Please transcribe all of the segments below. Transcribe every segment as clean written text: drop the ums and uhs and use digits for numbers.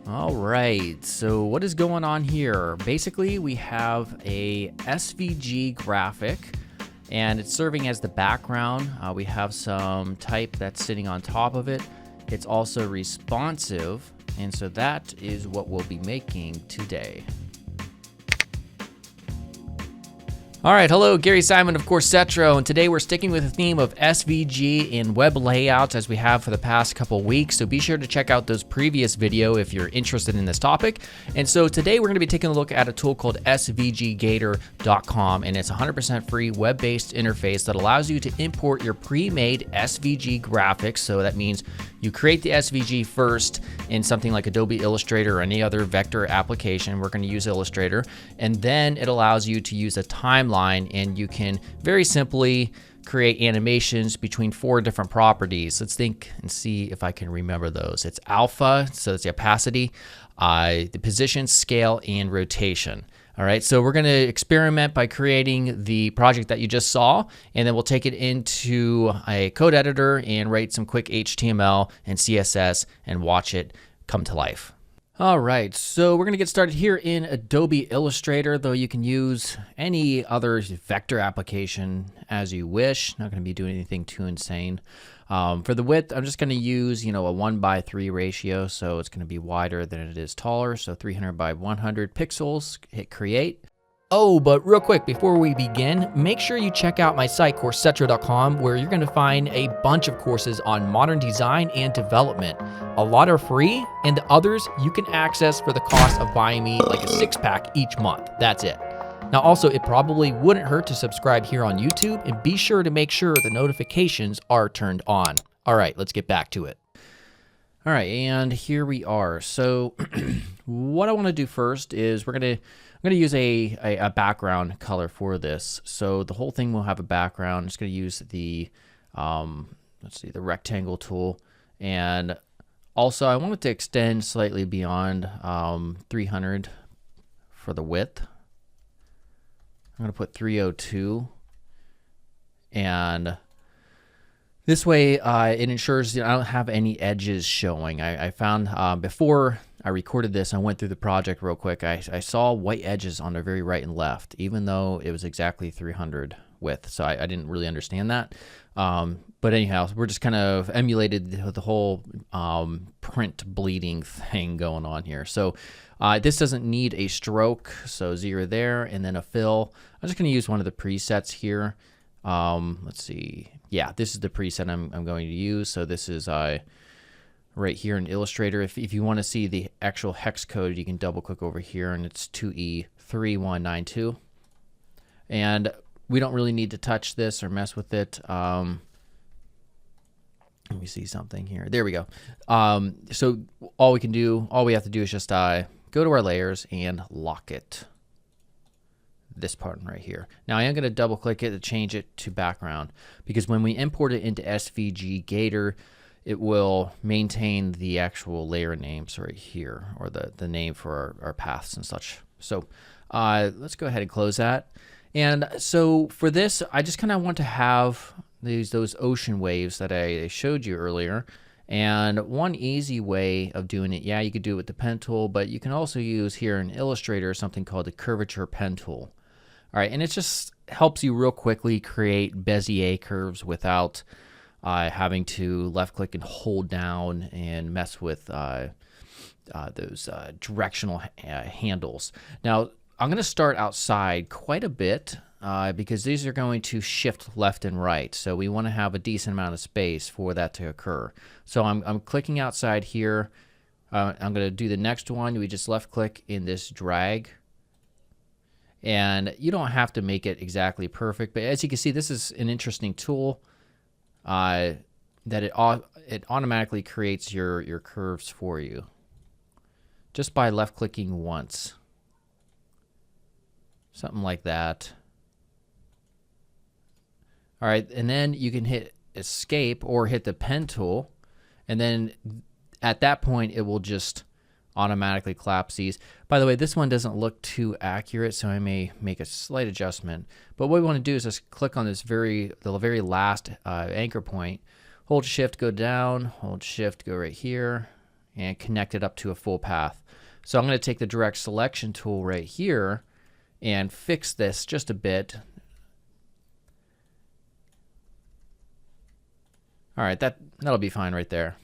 All right, so what is going on here? Basically, we have a SVG graphic and it's serving as the background. We have some type that's sitting on top of it. It's also responsive, and so that is what we'll be making today. All right, hello, Gary Simon of Corsetro, and today we're sticking with the theme of SVG in web layouts as we have for the past couple weeks, so be sure to check out those previous video if you're interested in this topic. And so today we're going to be taking a look at a tool called SVGator.com, and it's 100% free web-based interface that allows you to import your pre-made SVG graphics. So that means you create the SVG first in something like Adobe Illustrator or any other vector application. We're going to use Illustrator, and then it allows you to use a timeline, and you can very simply create animations between 4 different properties. Let's think and see if I can remember those. It's alpha, so it's the opacity, the position, scale, and rotation. All right, so we're going to experiment by creating the project that you just saw, and then we'll take it into a code editor and write some quick HTML and CSS and watch it come to life. All right, so we're going to get started here in Adobe Illustrator, though you can use any other vector application as you wish. Not going to be doing anything too insane. For the width, I'm just going to use, a 1:3 ratio, so it's going to be wider than it is taller, so 300 by 100 pixels. Hit create. Oh, but real quick, before we begin, make sure you check out my site, Corsetro.com, where you're going to find a bunch of courses on modern design and development. A lot are free, and the others you can access for the cost of buying me like a 6-pack each month. That's it. Now, also, it probably wouldn't hurt to subscribe here on YouTube, and be sure to make sure the notifications are turned on. All right, let's get back to it. All right, and here we are. So what I want to do first is I'm going to use a background color for this. So the whole thing will have a background. I'm just going to use the, the rectangle tool. And also I want it to extend slightly beyond 300 for the width. I'm going to put 302. And this way it ensures I don't have any edges showing. I found before I recorded this, I went through the project real quick. I saw white edges on the very right and left, even though it was exactly 300 width. So I didn't really understand that. But anyhow, we're just kind of emulated the whole print bleeding thing going on here. So this doesn't need a stroke, so 0 there, and then a fill. I'm just going to use one of the presets here. Let's see. Yeah, this is the preset I'm going to use. So this is right here in Illustrator. If you want to see the actual hex code, you can double click over here, and it's 2E3192. And we don't really need to touch this or mess with it. Let me see something here. There we go. So all we have to do is just go to our layers and lock it. This part right here. Now I am going to double click it to change it to background, because when we import it into SVGator, it will maintain the actual layer names right here, or the name for our paths and such. So let's go ahead and close that. And so for this, I just kind of want to have those ocean waves that I showed you earlier. And one easy way of doing it, yeah, you could do it with the pen tool, but you can also use here in Illustrator something called the curvature pen tool. All right, and it just helps you real quickly create Bezier curves without having to left click and hold down and mess with those directional handles. Now, I'm going to start outside quite a bit because these are going to shift left and right. So we want to have a decent amount of space for that to occur. So I'm clicking outside here. I'm going to do the next one. We just left click in this drag. And you don't have to make it exactly perfect, but as you can see, this is an interesting tool that it automatically creates your curves for you just by left clicking once. Something like that. All right, and then you can hit escape or hit the pen tool, and then at that point it will just automatically collapse these. By the way, this one doesn't look too accurate, so I may make a slight adjustment. But what we want to do is just click on this the very last anchor point. Hold shift, go down. Hold shift, go right here. and connect it up to a full path. So I'm going to take the direct selection tool right here and fix this just a bit. All right, that'll be fine right there.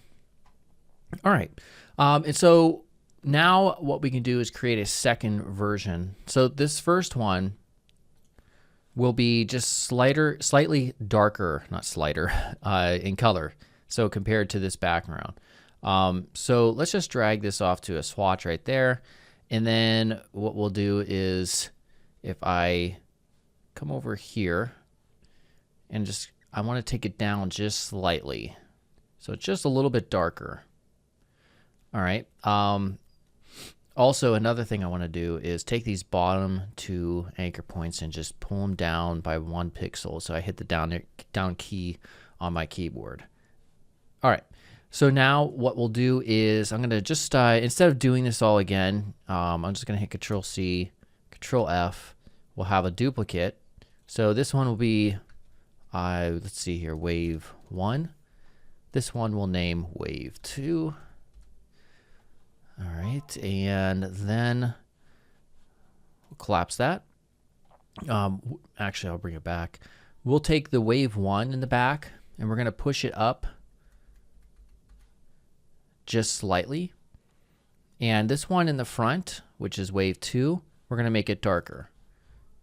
All right, and so now what we can do is create a second version. So this first one will be just slightly darker, not slighter, in color. So compared to this background. So let's just drag this off to a swatch right there. And then what we'll do is if I come over here and I want to take it down just slightly. So it's just a little bit darker. All right. Also, another thing I want to do is take these bottom two anchor points and just pull them down by 1 pixel. So I hit the down key on my keyboard. All right. So now what we'll do is I'm going to just, instead of doing this all again, I'm just going to hit Control C, Control F. We'll have a duplicate. So this one will be, let's see here, Wave 1. This one we'll name Wave 2. All right, and then we'll collapse that. Actually, I'll bring it back. We'll take the Wave 1 in the back, and we're going to push it up just slightly. And this one in the front, which is Wave 2, we're going to make it darker.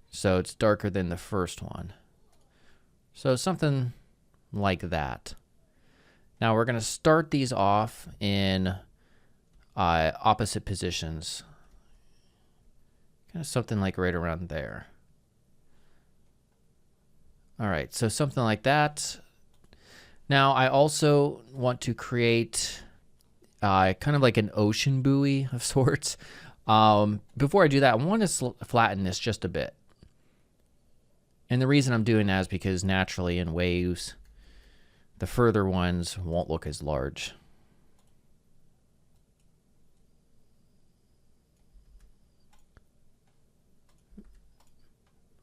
So it's darker than the first one. So something like that. Now we're going to start these off in opposite positions. Kind of something like right around there. All right, so something like that. Now I also want to create kind of like an ocean buoy of sorts. Before I do that, I want to flatten this just a bit. And the reason I'm doing that is because naturally in waves, the further ones won't look as large.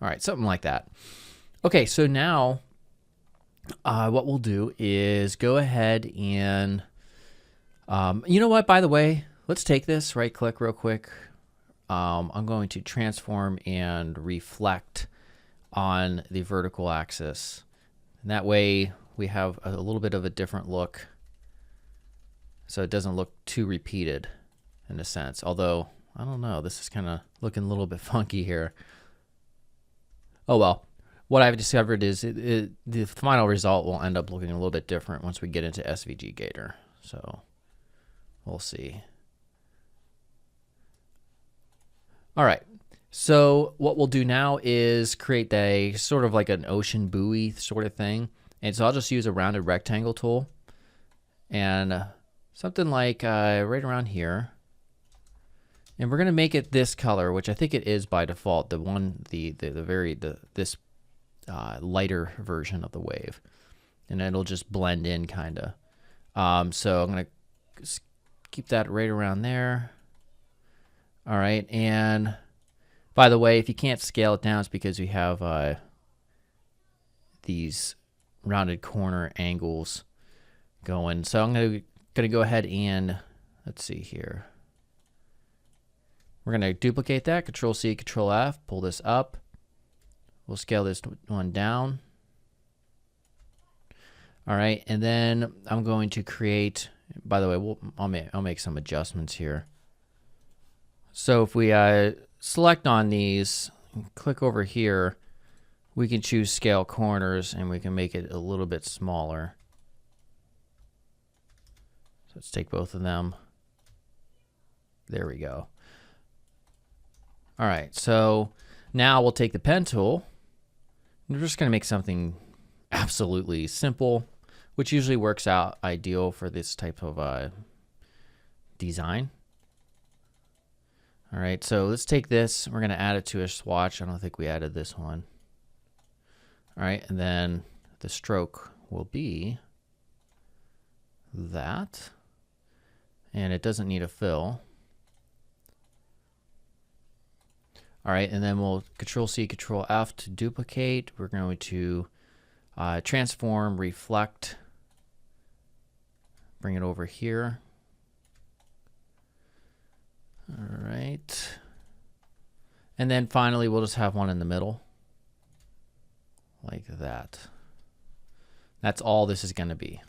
All right, something like that. Okay, so now what we'll do is go ahead and, you know what, by the way, let's take this, right click real quick. I'm going to transform and reflect on the vertical axis. And that way we have a little bit of a different look. So it doesn't look too repeated in a sense. Although, I don't know, this is kind of looking a little bit funky here. Oh well, what I've discovered is the final result will end up looking a little bit different once we get into SVGator. So we'll see. All right, so what we'll do now is create a sort of like an ocean buoy sort of thing. And so I'll just use a rounded rectangle tool and something like right around here. And we're going to make it this color, which I think it is by default, this lighter version of the wave. And it'll just blend in kind of. So I'm going to keep that right around there. All right. And by the way, if you can't scale it down, it's because we have these rounded corner angles going. So I'm going to go ahead and let's see here. We're going to duplicate that, Control C, Control F, pull this up. We'll scale this one down. All right, and then I'm going to create, by the way, I'll make some adjustments here. So if we select on these, and click over here, we can choose Scale Corners, and we can make it a little bit smaller. So let's take both of them. There we go. All right, so now we'll take the pen tool. We're just going to make something absolutely simple, which usually works out ideal for this type of design. All right, so let's take this. We're going to add it to a swatch. I don't think we added this one. All right, and then the stroke will be that. And it doesn't need a fill. All right, and then we'll Control C, Control F to duplicate. We're going to transform, reflect, bring it over here. And then finally, we'll just have one in the middle, like that. That's all this is going to be.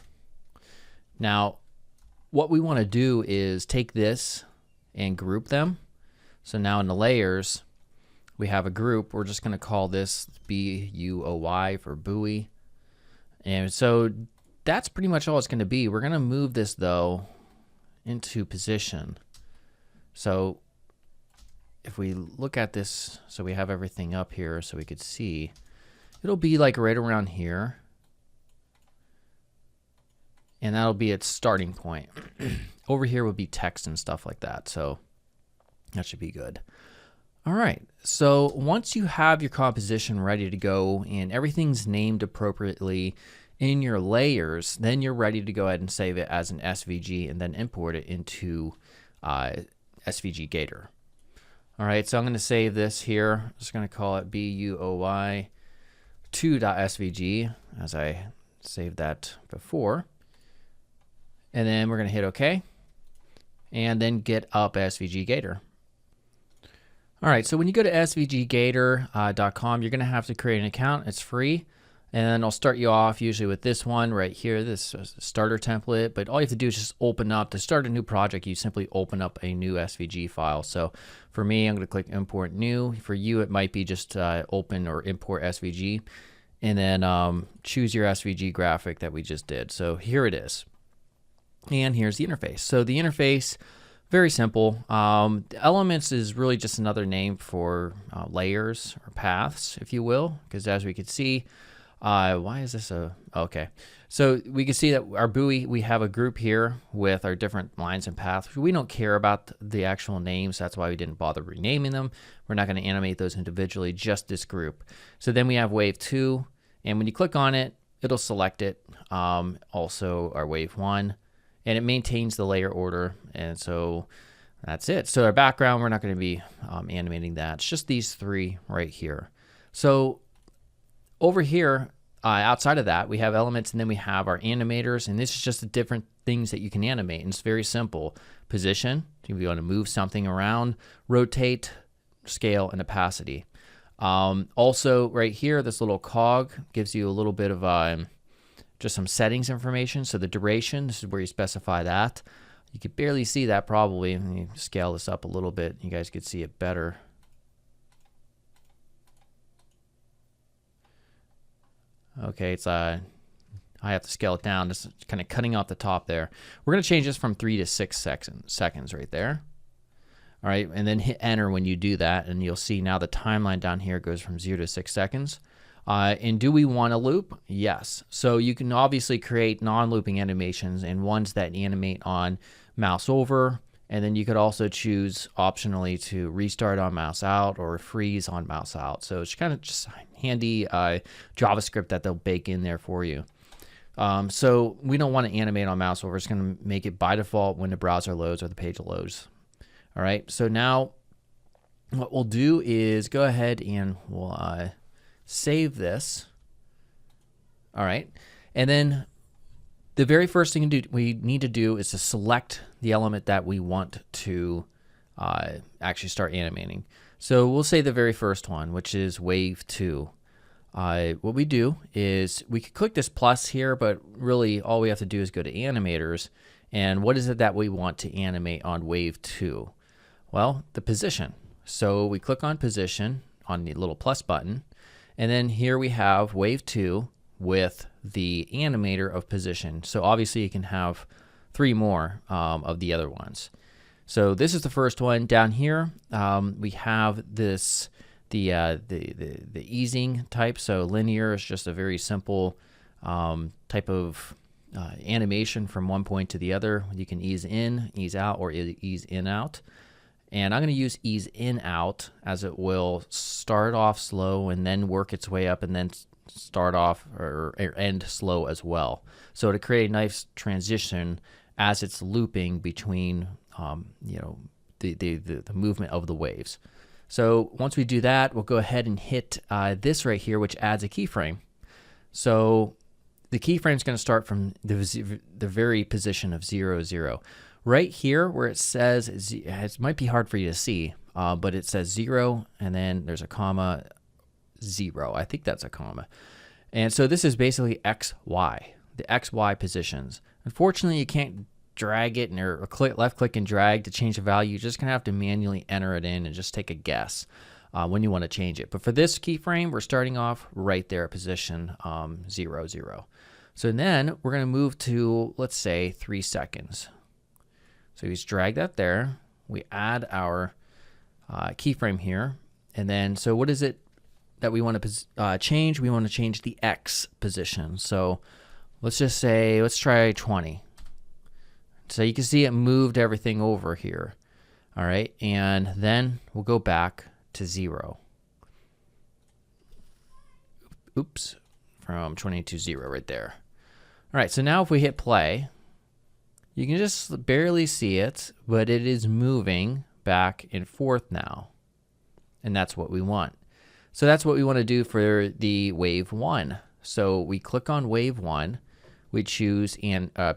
Now, what we want to do is take this and group them. So now in the layers, we have a group. We're just going to call this BUOY for buoy. And so that's pretty much all it's going to be. We're going to move this, though, into position. So if we look at this, so we have everything up here so we could see, it'll be like right around here. And that'll be its starting point. Over here would be text and stuff like that. So that should be good. All right. So once you have your composition ready to go and everything's named appropriately in your layers, then you're ready to go ahead and save it as an SVG and then import it into SVGator. All right. So I'm going to save this here. I'm just going to call it BUOY 2.svg as I saved that before. And then we're going to hit OK. And then get up SVGator. All right, so when you go to svggator.com, you're going to have to create an account. It's free. And I'll start you off usually with this one right here, this starter template. But all you have to do is just open up. To start a new project, you simply open up a new SVG file. So for me, I'm going to click Import New. For you, it might be just open or import SVG. And then choose your SVG graphic that we just did. So here it is. And here's the interface. So the interface, very simple. Elements is really just another name for layers or paths, if you will, because as we could see, why is this okay. So we can see that our buoy, we have a group here with our different lines and paths. We don't care about the actual names. That's why we didn't bother renaming them. We're not going to animate those individually, just this group. So then we have wave 2, and when you click on it, it'll select it. Also our wave 1. And it maintains the layer order, and so that's it. So our background, we're not going to be animating that. It's just these three right here. So over here, outside of that, we have elements, and then we have our animators, and this is just the different things that you can animate, and it's very simple. Position, if you want to move something around, rotate, scale, and opacity. Also, right here, this little cog gives you a little bit of just some settings information. So the duration, this is where you specify that. You could barely see that probably. Let me scale this up a little bit. You guys could see it better. Okay, it's I have to scale it down. Just kind of cutting off the top there. We're going to change this from 3 to 6 seconds right there. All right, and then hit enter when you do that, and you'll see now the timeline down here goes from 0 to 6 seconds. And do we want a loop? Yes. So you can obviously create non-looping animations and ones that animate on mouse over. And then you could also choose optionally to restart on mouse out or freeze on mouse out. So it's kind of just handy JavaScript that they'll bake in there for you. So we don't want to animate on mouse over. It's going to make it by default when the browser loads or the page loads. All right. So now what we'll do is go ahead and we'll save this. All right. And then the very first thing we need to do is to select the element that we want to actually start animating. So we'll say the very first one, which is wave 2. What we do is we could click this plus here, but really all we have to do is go to animators. And what is it that we want to animate on wave 2? Well, the position. So we click on position on the little plus button. And then here we have wave 2 with the animator of position. So obviously you can have 3 more of the other ones. So this is the first one. Down here we have this the easing type. So linear is just a very simple type of animation from one point to the other. You can ease in, ease out, or ease in out. And I'm going to use ease in out as it will start off slow and then work its way up and then start off or end slow as well. So to create a nice transition as it's looping between the movement of the waves. So once we do that, we'll go ahead and hit this right here, which adds a keyframe. So the keyframe is going to start from the very position of 0, 0. Right here where it says, it might be hard for you to see, but it says 0, and then there's a comma, 0. I think that's a comma. And so this is basically X, Y, the X, Y positions. Unfortunately, you can't drag it or left click and drag to change the value. You're just going to have to manually enter it in and just take a guess when you want to change it. But for this keyframe, we're starting off right there at position 0, 0. So then we're going to move to, let's say, 3 seconds. So we just drag that there. We add our keyframe here. And then, so what is it that we want to change? We want to change the X position. So let's just say, let's try 20. So you can see it moved everything over here. All right, and then we'll go back to 0. Oops, from 20 to 0 right there. All right, so now if we hit play, you can just barely see it, but it is moving back and forth now. And that's what we want. So that's what we want to do for the wave 1. So we click on wave 1, we choose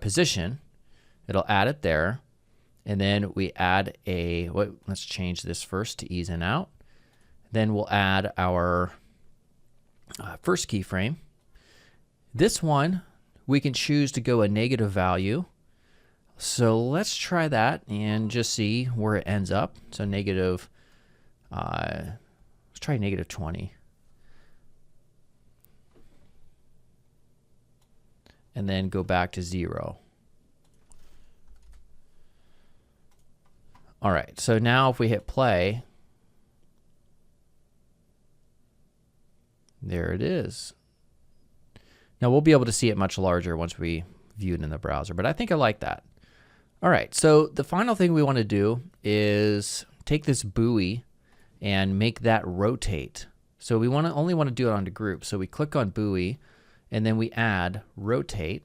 position. It'll add it there, and then we add let's change this first to ease in out. Then we'll add our first keyframe. This one, we can choose to go a negative value. So let's try that and just see where it ends up. So negative, let's try negative 20. And then go back to 0. All right, so now if we hit play, there it is. Now we'll be able to see it much larger once we view it in the browser, but I think I like that. All right, so the final thing we want to do is take this buoy and make that rotate. So we only want to do it onto group. So we click on buoy, and then we add rotate.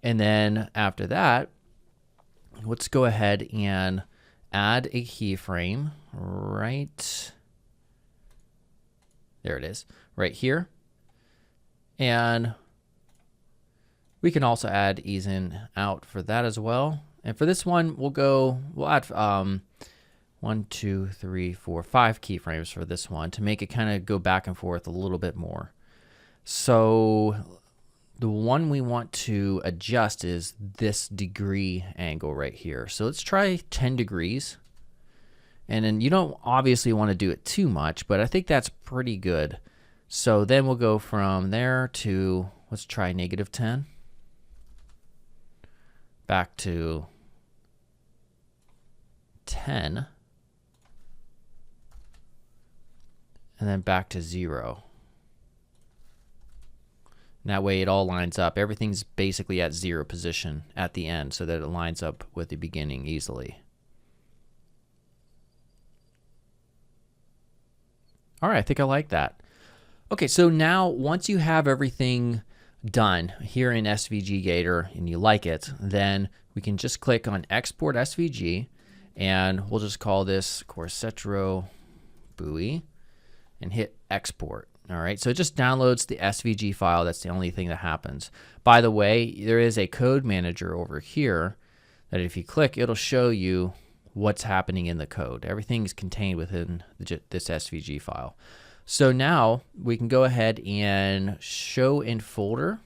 And then after that, let's go ahead and add a keyframe right there. It is right here, and we can also add ease in out for that as well. And for this one, we'll add 1, 2, 3, 4, 5 keyframes for this one to make it kind of go back and forth a little bit more. So the one we want to adjust is this degree angle right here. So let's try 10 degrees. And then you don't obviously want to do it too much, but I think that's pretty good. So then we'll go from there to, let's try negative 10. Back to 10. And then back to 0. And that way it all lines up. Everything's basically at 0 position at the end so that it lines up with the beginning easily. All right, I think I like that. Okay, so now once you have everything done here in SVGator and you like it, then we can just click on Export SVG, and we'll just call this Corsetro buoy and hit Export. All right, so it just downloads the SVG file. That's the only thing that happens. By the way, there is a code manager over here that if you click, it'll show you what's happening in the code. Everything is contained within this SVG file. So now we can go ahead and show in folder.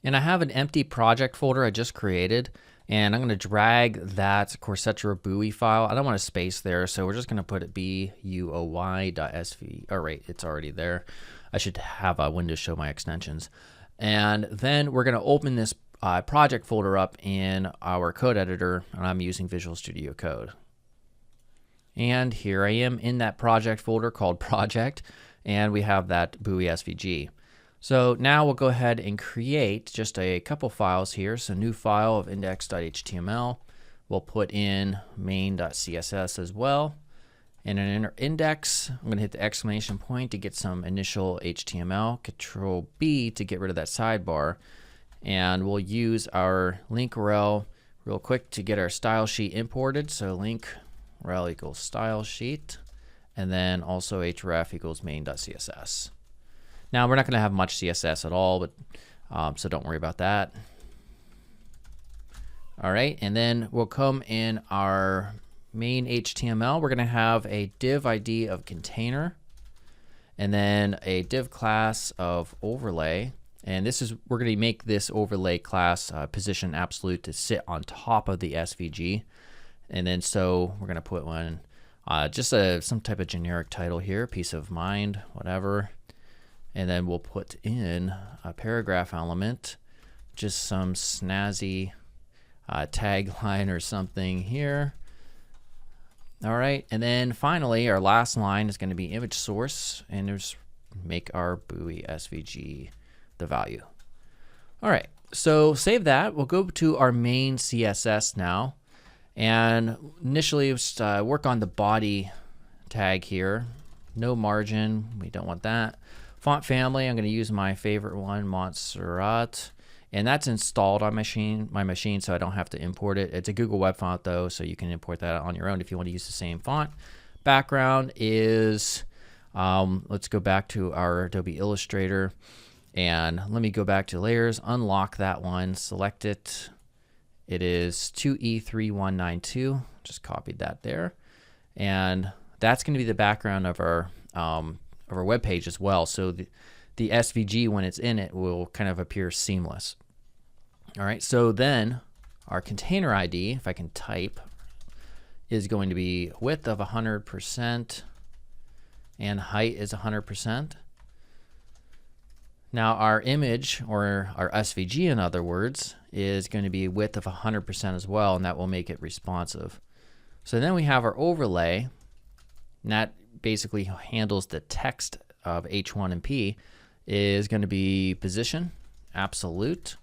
And I have an empty project folder I just created, and I'm going to drag that Corsetro buoy file. I don't want a space there, so we're just going to put it buoy.sv. All right, it's already there. I should have a window show my extensions. And then we're going to open this project folder up in our code editor, and I'm using Visual Studio Code. And here I am in that project folder called project, and we have that buoy SVG. So now we'll go ahead and create just a couple files here. So new file of index.html. We'll put in main.css as well. And an index, I'm going to hit the exclamation point to get some initial HTML. Control B to get rid of that sidebar. And we'll use our link rel real quick to get our style sheet imported. So link rel equals style sheet. And then also href equals main.css. Now we're not going to have much CSS at all, but so don't worry about that. All right, and then we'll come in our main HTML. We're going to have a div ID of container, and then a div class of overlay. And this is, we're going to make this overlay class position absolute to sit on top of the SVG. And then so we're going to put one, just some type of generic title here, peace of mind, whatever. And then we'll put in a paragraph element, just some snazzy tagline or something here. All right, and then finally our last line is going to be image source, and just make our buoy SVG the value. All right, so save that. We'll go to our main CSS now, and initially just work on the body tag here. No margin, we don't want that. Font family, I'm going to use my favorite one, Montserrat. And that's installed on my machine, so I don't have to import it. It's a Google Web Font though, so you can import that on your own if you want to use the same font. Background is, let's go back to our Adobe Illustrator, and let me go back to layers, unlock that one, select it. It is 2E3192, just copied that there. And that's going to be the background of our web page as well. So the SVG, when it's in it, will kind of appear seamless. All right, so then our container ID, if I can type, is going to be width of 100% and height is 100%. Now our image, or our SVG in other words, is going to be width of 100% as well, and that will make it responsive. So then we have our overlay, and that basically handles the text of H1 and P, is going to be position, absolute,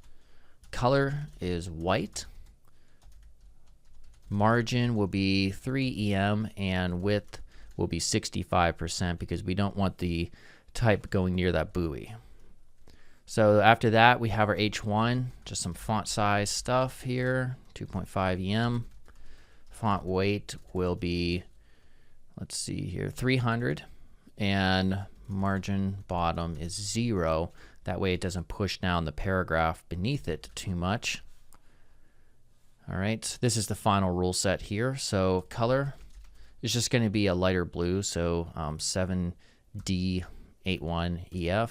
color is white, margin will be 3 EM, and width will be 65% because we don't want the type going near that buoy. So after that we have our H1, just some font size stuff here, 2.5 EM. Font weight will be, let's see here, 300, and margin bottom is 0. That way it doesn't push down the paragraph beneath it too much. All right, this is the final rule set here. So color is just going to be a lighter blue, so 7D81EF.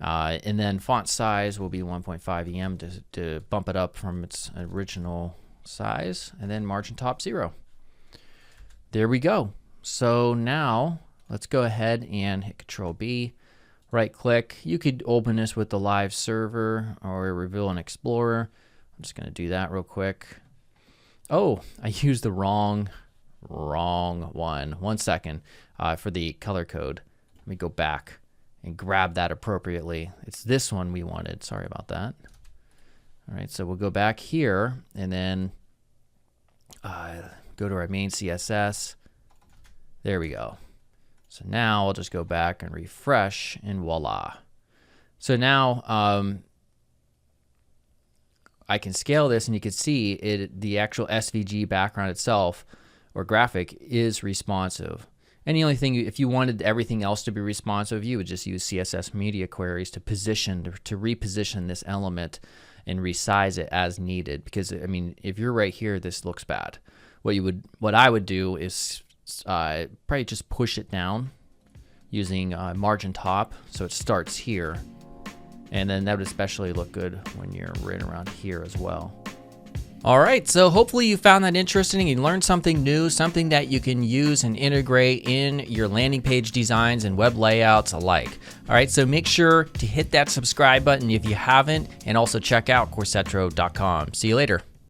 And then font size will be 1.5 EM to bump it up from its original size, and then margin top 0. There we go. So now let's go ahead and hit Control B, right click. You could open this with the live server or reveal an explorer. I'm just going to do that real quick. Oh, I used the wrong one. 1 second for the color code. Let me go back and grab that appropriately. It's this one we wanted. Sorry about that. All right, so we'll go back here and then go to our main CSS. There we go. So now I'll just go back and refresh, and voila. So now I can scale this, and you can see it. The actual SVG background itself or graphic is responsive. And the only thing, if you wanted everything else to be responsive, you would just use CSS media queries to position, to reposition this element and resize it as needed. Because I mean, if you're right here, this looks bad. What I would do is probably just push it down using margin top, so it starts here, and then that would especially look good when you're right around here as well. All right, so hopefully you found that interesting and learned something new, something that you can use and integrate in your landing page designs and web layouts alike. All right, so make sure to hit that subscribe button if you haven't, and also check out Corsetro.com. See you later.